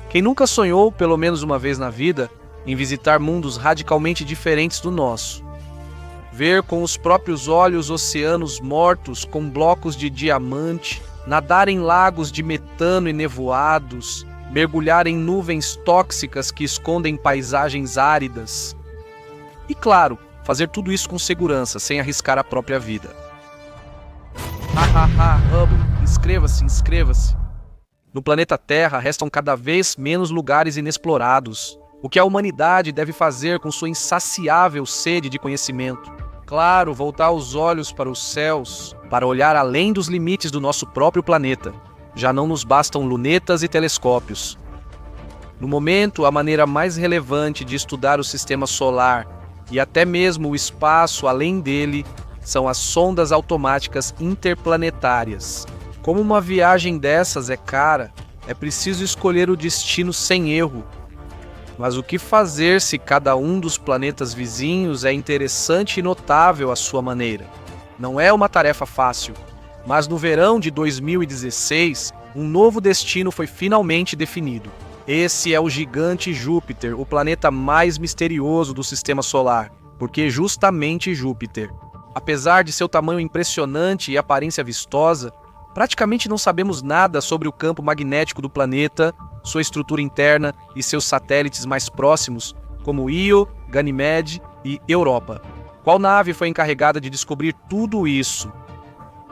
Quem nunca sonhou, pelo menos uma vez na vida, em visitar mundos radicalmente diferentes do nosso? Ver com os próprios olhos oceanos mortos com blocos de diamante, nadar em lagos de metano e nevoados, mergulhar em nuvens tóxicas que escondem paisagens áridas. E claro, fazer tudo isso com segurança, sem arriscar a própria vida. Hubble, inscreva-se, inscreva-se. No planeta Terra restam cada vez menos lugares inexplorados. O que a humanidade deve fazer com sua insaciável sede de conhecimento? Claro, voltar os olhos para os céus, para olhar além dos limites do nosso próprio planeta. Já não nos bastam lunetas e telescópios. No momento, a maneira mais relevante de estudar o sistema solar e até mesmo o espaço além dele são as sondas automáticas interplanetárias. Como uma viagem dessas é cara, é preciso escolher o destino sem erro. Mas o que fazer se cada um dos planetas vizinhos é interessante e notável à sua maneira? Não é uma tarefa fácil, mas no verão de 2016, um novo destino foi finalmente definido. Esse é o gigante Júpiter, o planeta mais misterioso do sistema solar, porque justamente Júpiter. Apesar de seu tamanho impressionante e aparência vistosa, praticamente não sabemos nada sobre o campo magnético do planeta, sua estrutura interna e seus satélites mais próximos, como Io, Ganymede e Europa. Qual nave foi encarregada de descobrir tudo isso?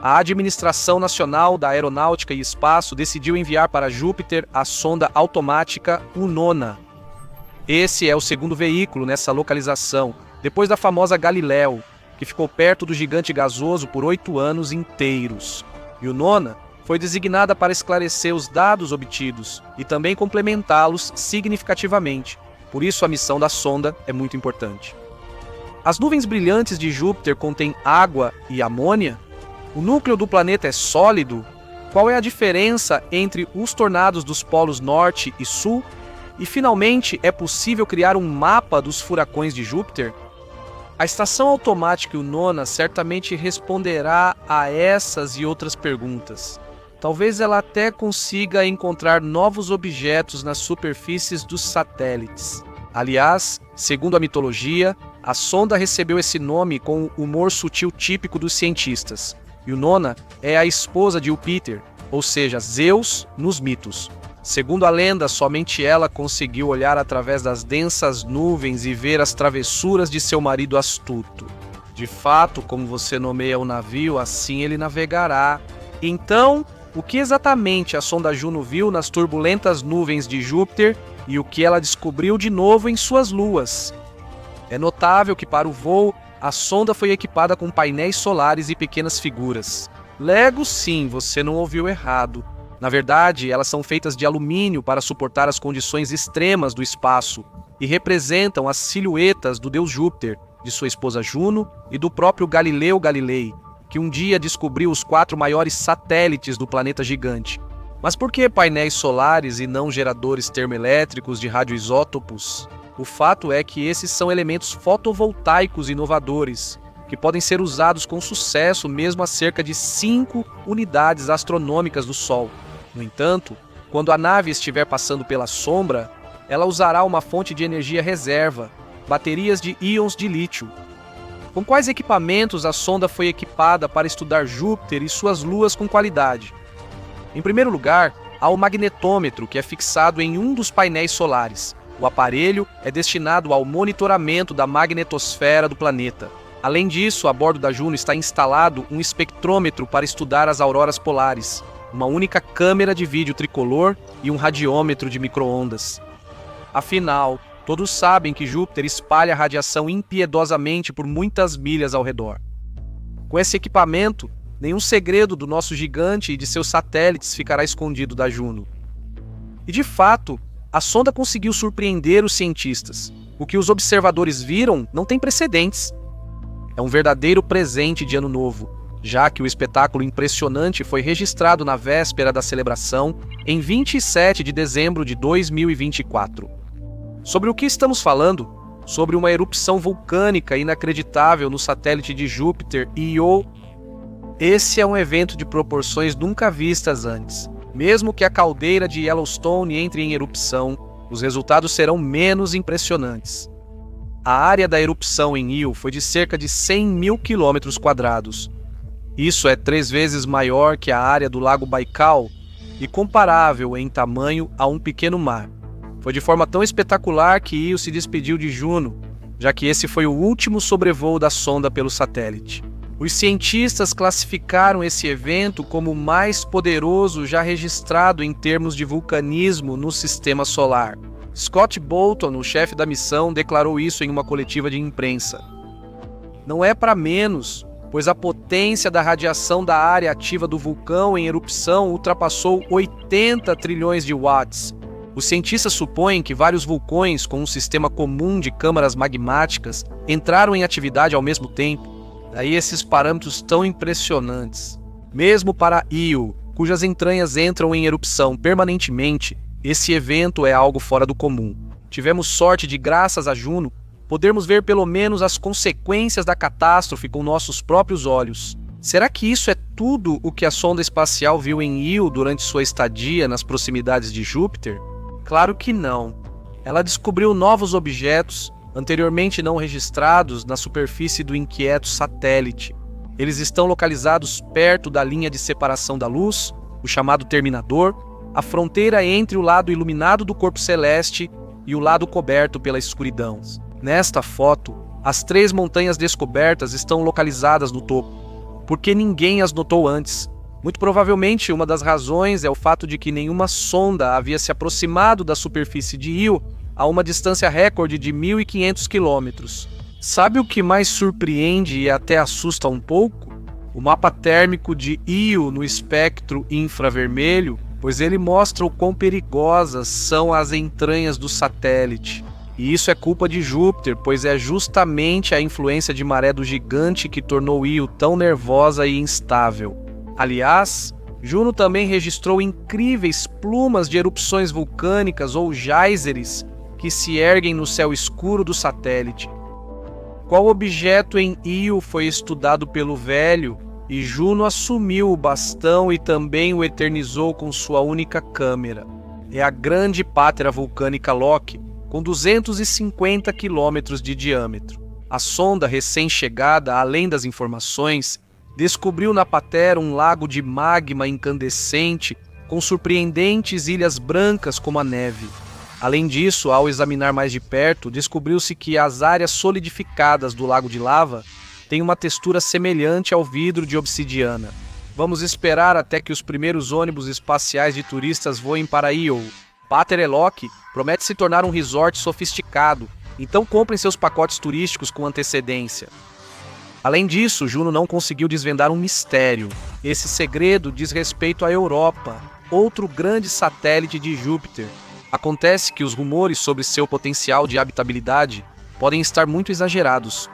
A Administração Nacional da Aeronáutica e Espaço decidiu enviar para Júpiter a sonda automática Unona. Esse é o segundo veículo nessa localização, depois da famosa Galileu, que ficou perto do gigante gasoso por 8 anos inteiros. E Unona foi designada para esclarecer os dados obtidos e também complementá-los significativamente. Por isso a missão da sonda é muito importante. As nuvens brilhantes de Júpiter contêm água e amônia? O núcleo do planeta é sólido? Qual é a diferença entre os tornados dos polos norte e sul? E finalmente, é possível criar um mapa dos furacões de Júpiter? A estação automática Unona certamente responderá a essas e outras perguntas. Talvez ela até consiga encontrar novos objetos nas superfícies dos satélites. Aliás, segundo a mitologia, a sonda recebeu esse nome com o humor sutil típico dos cientistas. Unona é a esposa de Júpiter, ou seja, Zeus nos mitos. Segundo a lenda, somente ela conseguiu olhar através das densas nuvens e ver as travessuras de seu marido astuto. De fato, como você nomeia o navio, assim ele navegará. Então, o que exatamente a sonda Juno viu nas turbulentas nuvens de Júpiter e o que ela descobriu de novo em suas luas? É notável que para o voo, a sonda foi equipada com painéis solares e pequenas figuras. Lego, sim, você não ouviu errado. Na verdade, elas são feitas de alumínio para suportar as condições extremas do espaço e representam as silhuetas do deus Júpiter, de sua esposa Juno e do próprio Galileu Galilei, que um dia descobriu os 4 maiores satélites do planeta gigante. Mas por que painéis solares e não geradores termoelétricos de radioisótopos? O fato é que esses são elementos fotovoltaicos inovadores, que podem ser usados com sucesso mesmo a cerca de 5 unidades astronômicas do Sol. No entanto, quando a nave estiver passando pela sombra, ela usará uma fonte de energia reserva, baterias de íons de lítio. Com quais equipamentos a sonda foi equipada para estudar Júpiter e suas luas com qualidade? Em primeiro lugar, há o magnetômetro, que é fixado em um dos painéis solares. O aparelho é destinado ao monitoramento da magnetosfera do planeta. Além disso, a bordo da Juno está instalado um espectrômetro para estudar as auroras polares, uma única câmera de vídeo tricolor e um radiômetro de micro-ondas. Afinal, todos sabem que Júpiter espalha radiação impiedosamente por muitas milhas ao redor. Com esse equipamento, nenhum segredo do nosso gigante e de seus satélites ficará escondido da Juno. E de fato, a sonda conseguiu surpreender os cientistas. O que os observadores viram não tem precedentes. É um verdadeiro presente de Ano Novo, já que o espetáculo impressionante foi registrado na véspera da celebração, em 27 de dezembro de 2024. Sobre o que estamos falando? Sobre uma erupção vulcânica inacreditável no satélite de Júpiter, Io. Esse é um evento de proporções nunca vistas antes. Mesmo que a caldeira de Yellowstone entre em erupção, os resultados serão menos impressionantes. A área da erupção em Io foi de cerca de 100 mil quilômetros quadrados. Isso é 3 vezes maior que a área do Lago Baikal e comparável em tamanho a um pequeno mar. Foi de forma tão espetacular que Io se despediu de Juno, já que esse foi o último sobrevoo da sonda pelo satélite. Os cientistas classificaram esse evento como o mais poderoso já registrado em termos de vulcanismo no sistema solar. Scott Bolton, o chefe da missão, declarou isso em uma coletiva de imprensa. Não é para menos, pois a potência da radiação da área ativa do vulcão em erupção ultrapassou 80 trilhões de watts. Os cientistas supõem que vários vulcões com um sistema comum de câmaras magmáticas entraram em atividade ao mesmo tempo. Daí esses parâmetros tão impressionantes. Mesmo para Io, cujas entranhas entram em erupção permanentemente, esse evento é algo fora do comum. Tivemos sorte de, graças a Juno, podermos ver pelo menos as consequências da catástrofe com nossos próprios olhos. Será que isso é tudo o que a sonda espacial viu em Io durante sua estadia nas proximidades de Júpiter? Claro que não. Ela descobriu novos objetos, anteriormente não registrados, na superfície do inquieto satélite. Eles estão localizados perto da linha de separação da luz, o chamado terminador, a fronteira entre o lado iluminado do corpo celeste e o lado coberto pela escuridão. Nesta foto, as 3 montanhas descobertas estão localizadas no topo, porque ninguém as notou antes. Muito provavelmente, uma das razões é o fato de que nenhuma sonda havia se aproximado da superfície de Io a uma distância recorde de 1.500 quilômetros. Sabe o que mais surpreende e até assusta um pouco? O mapa térmico de Io no espectro infravermelho, pois ele mostra o quão perigosas são as entranhas do satélite. E isso é culpa de Júpiter, pois é justamente a influência de maré do gigante que tornou Io tão nervosa e instável. Aliás, Juno também registrou incríveis plumas de erupções vulcânicas ou geysers que se erguem no céu escuro do satélite. Qual objeto em Io foi estudado pelo velho e Juno assumiu o bastão e também o eternizou com sua única câmera? É a grande pátera vulcânica Loki, com 250 quilômetros de diâmetro. A sonda recém-chegada, além das informações, descobriu na patera um lago de magma incandescente com surpreendentes ilhas brancas como a neve. Além disso, ao examinar mais de perto, descobriu-se que as áreas solidificadas do lago de lava têm uma textura semelhante ao vidro de obsidiana. Vamos esperar até que os primeiros ônibus espaciais de turistas voem para Io. Pater Loki promete se tornar um resort sofisticado, então comprem seus pacotes turísticos com antecedência. Além disso, Juno não conseguiu desvendar um mistério. Esse segredo diz respeito à Europa, outro grande satélite de Júpiter. Acontece que os rumores sobre seu potencial de habitabilidade podem estar muito exagerados.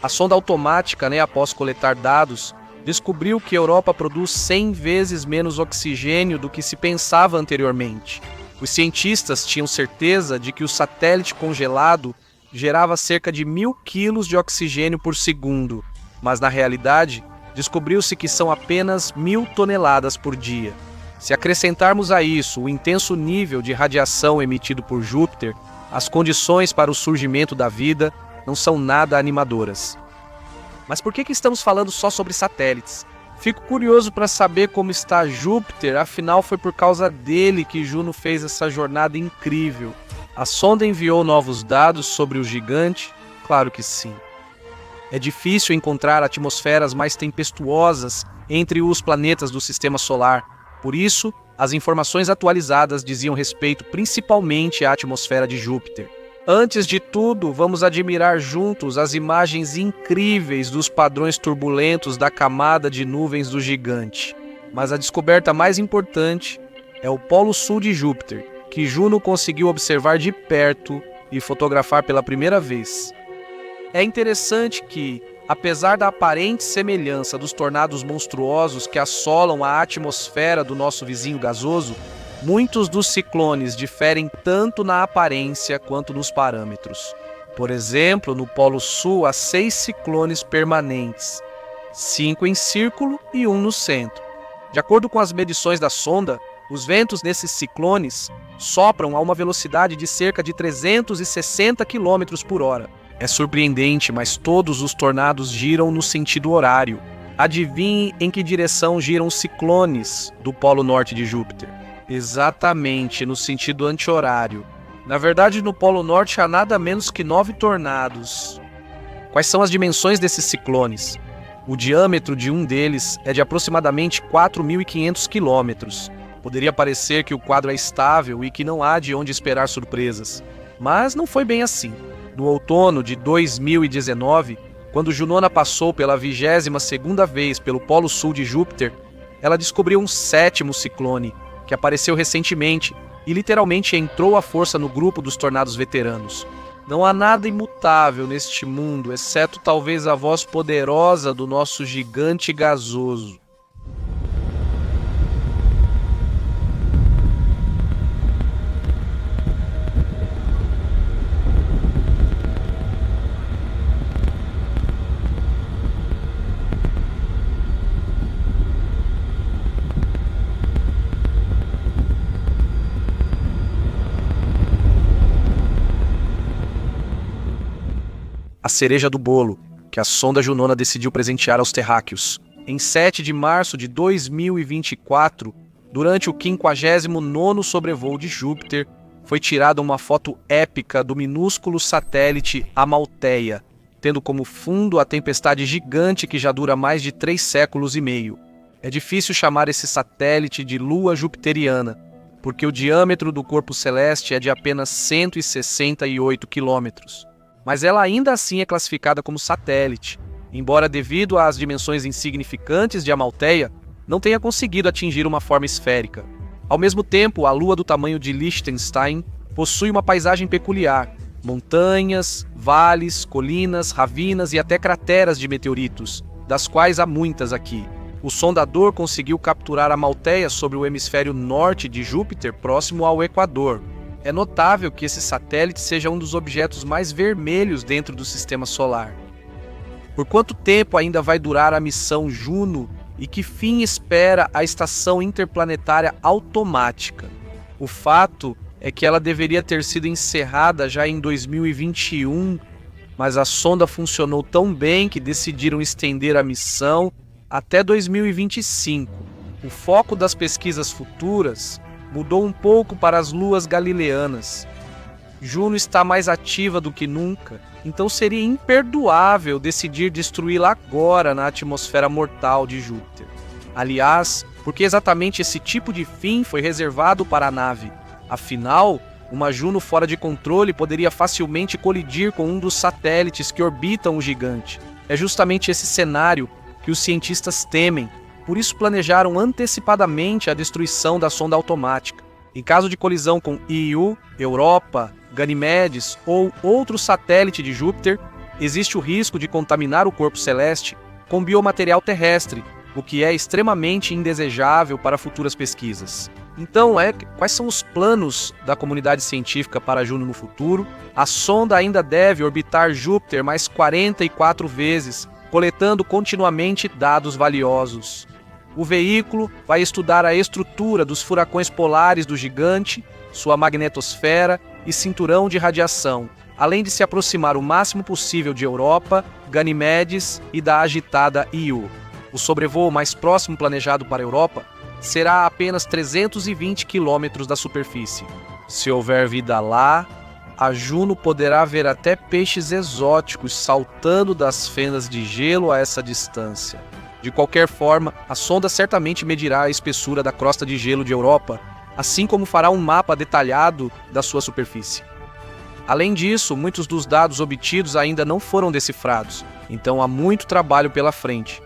A sonda automática, após coletar dados, descobriu que a Europa produz 100 vezes menos oxigênio do que se pensava anteriormente. Os cientistas tinham certeza de que o satélite congelado gerava cerca de 1.000 quilos de oxigênio por segundo, mas na realidade, descobriu-se que são apenas 1.000 toneladas por dia. Se acrescentarmos a isso o intenso nível de radiação emitido por Júpiter, as condições para o surgimento da vida não são nada animadoras. Mas por que estamos falando só sobre satélites? Fico curioso para saber como está Júpiter, afinal foi por causa dele que Juno fez essa jornada incrível. A sonda enviou novos dados sobre o gigante? Claro que sim. É difícil encontrar atmosferas mais tempestuosas entre os planetas do Sistema Solar. Por isso, as informações atualizadas diziam respeito principalmente à atmosfera de Júpiter. Antes de tudo, vamos admirar juntos as imagens incríveis dos padrões turbulentos da camada de nuvens do gigante. Mas a descoberta mais importante é o Polo Sul de Júpiter, que Juno conseguiu observar de perto e fotografar pela primeira vez. É interessante que, apesar da aparente semelhança dos tornados monstruosos que assolam a atmosfera do nosso vizinho gasoso, muitos dos ciclones diferem tanto na aparência quanto nos parâmetros. Por exemplo, no Polo Sul há 6 ciclones permanentes, 5 em círculo e 1 no centro. De acordo com as medições da sonda, Os ventos nesses ciclones sopram a uma velocidade de cerca de 360 km por hora. É surpreendente, mas todos os tornados giram no sentido horário. Adivinhe em que direção giram os ciclones do Polo Norte de Júpiter? Exatamente, no sentido anti-horário. Na verdade, no Polo Norte há nada menos que 9 tornados. Quais são as dimensões desses ciclones? O diâmetro de um deles é de aproximadamente 4.500 quilômetros. Poderia parecer que o quadro é estável e que não há de onde esperar surpresas. Mas não foi bem assim. No outono de 2019, quando Junona passou pela 22ª vez pelo Polo Sul de Júpiter, ela descobriu um 7º ciclone, que apareceu recentemente e literalmente entrou à força no grupo dos tornados veteranos. Não há nada imutável neste mundo, exceto talvez a voz poderosa do nosso gigante gasoso. A cereja do bolo, que a sonda Junona decidiu presentear aos terráqueos. Em 7 de março de 2024, durante o 59º sobrevoo de Júpiter, foi tirada uma foto épica do minúsculo satélite Amaltheia, tendo como fundo a tempestade gigante que já dura mais de 3 séculos e meio. É difícil chamar esse satélite de lua jupiteriana, porque o diâmetro do corpo celeste é de apenas 168 quilômetros. Mas ela ainda assim é classificada como satélite, embora devido às dimensões insignificantes de Amaltheia, não tenha conseguido atingir uma forma esférica. Ao mesmo tempo, a lua do tamanho de Liechtenstein possui uma paisagem peculiar, montanhas, vales, colinas, ravinas e até crateras de meteoritos, das quais há muitas aqui. O sondador conseguiu capturar Amaltheia sobre o hemisfério norte de Júpiter, próximo ao Equador. É notável que esse satélite seja um dos objetos mais vermelhos dentro do Sistema Solar. Por quanto tempo ainda vai durar a missão Juno e que fim espera a Estação Interplanetária Automática? O fato é que ela deveria ter sido encerrada já em 2021, mas a sonda funcionou tão bem que decidiram estender a missão até 2025. O foco das pesquisas futuras mudou um pouco para as luas galileanas. Juno está mais ativa do que nunca, então seria imperdoável decidir destruí-la agora na atmosfera mortal de Júpiter. Aliás, porque exatamente esse tipo de fim foi reservado para a nave. Afinal, uma Juno fora de controle poderia facilmente colidir com um dos satélites que orbitam o gigante. É justamente esse cenário que os cientistas temem. Por isso planejaram antecipadamente a destruição da sonda automática. Em caso de colisão com Io, Europa, Ganimedes ou outro satélite de Júpiter, existe o risco de contaminar o corpo celeste com biomaterial terrestre, o que é extremamente indesejável para futuras pesquisas. Então, quais são os planos da comunidade científica para Juno no futuro? A sonda ainda deve orbitar Júpiter mais 44 vezes, coletando continuamente dados valiosos. O veículo vai estudar a estrutura dos furacões polares do gigante, sua magnetosfera e cinturão de radiação, além de se aproximar o máximo possível de Europa, Ganimedes e da agitada Io. O sobrevoo mais próximo planejado para a Europa será a apenas 320 quilômetros da superfície. Se houver vida lá, a Juno poderá ver até peixes exóticos saltando das fendas de gelo a essa distância. De qualquer forma, a sonda certamente medirá a espessura da crosta de gelo de Europa, assim como fará um mapa detalhado da sua superfície. Além disso, muitos dos dados obtidos ainda não foram decifrados, então há muito trabalho pela frente.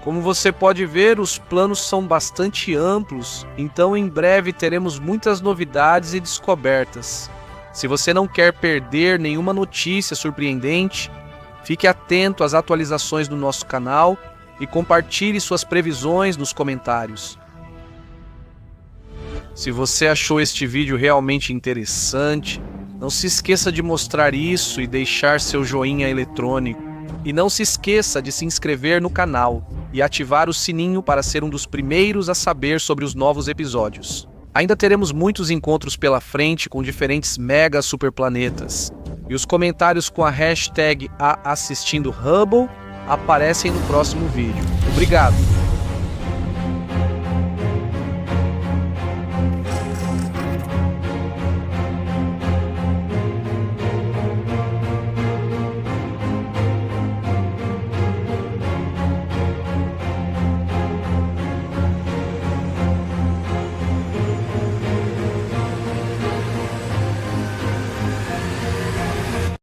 Como você pode ver, os planos são bastante amplos, então em breve teremos muitas novidades e descobertas. Se você não quer perder nenhuma notícia surpreendente, fique atento às atualizações do nosso canal e compartilhe suas previsões nos comentários. Se você achou este vídeo realmente interessante, não se esqueça de mostrar isso e deixar seu joinha eletrônico. E não se esqueça de se inscrever no canal. e ativar o sininho para ser um dos primeiros a saber sobre os novos episódios. Ainda teremos muitos encontros pela frente com diferentes mega superplanetas. E os comentários com a hashtag #Assistindo Hubble aparecem no próximo vídeo. Obrigado!